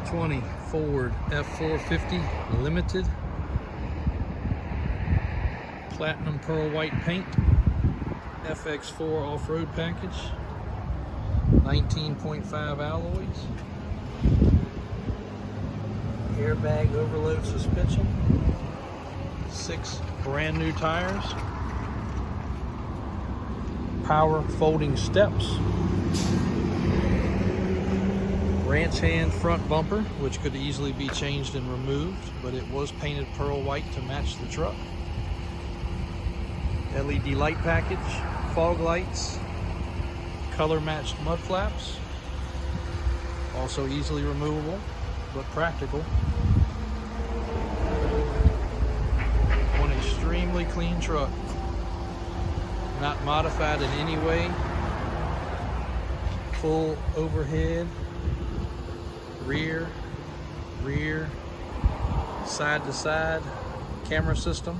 2020 Ford F450 Limited. Platinum pearl white paint. FX4 off-road package. 19.5 alloys. Airbag overload suspension. 6 brand new tires. Power folding steps. Ranch hand front bumper, which could easily be changed and removed, but it was painted pearl white to match the truck. LED light package, fog lights, color matched mud flaps, also easily removable but practical. One extremely clean truck, not modified in any way. Full overhead, rear, side to side camera system,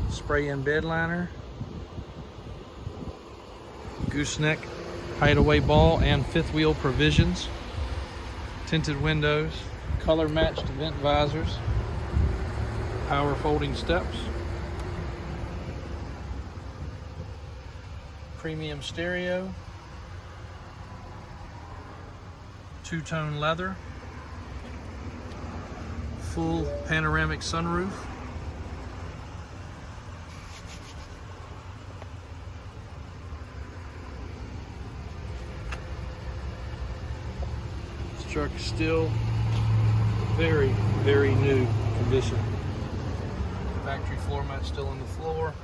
spray in bed liner, gooseneck hideaway ball and fifth wheel provisions, tinted windows, color matched vent visors, power folding steps, premium stereo, two-tone leather, full panoramic sunroof, this truck is still very, very new condition. Factory floor mat still in the floor,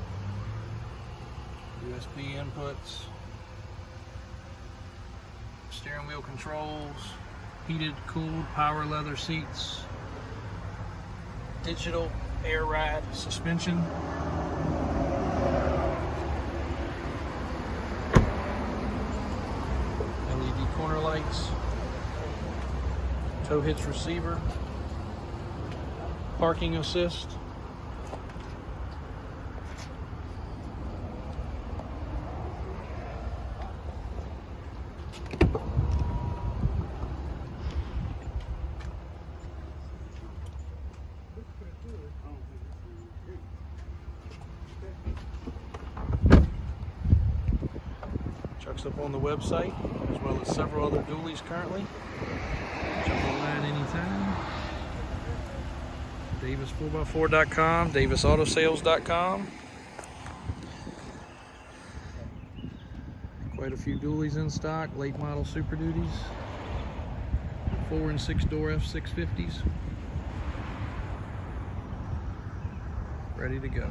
USB inputs, steering wheel controls, heated, cooled, power leather seats, digital air ride suspension, LED corner lights, tow hitch receiver, parking assist, truck's up on the website, as well as several other dualies currently. Jump online anytime. Davis4x4.com, DavisAutosales.com. Quite a few dualies in stock, late model Super Duties, 4 and 6 door F650s, ready to go.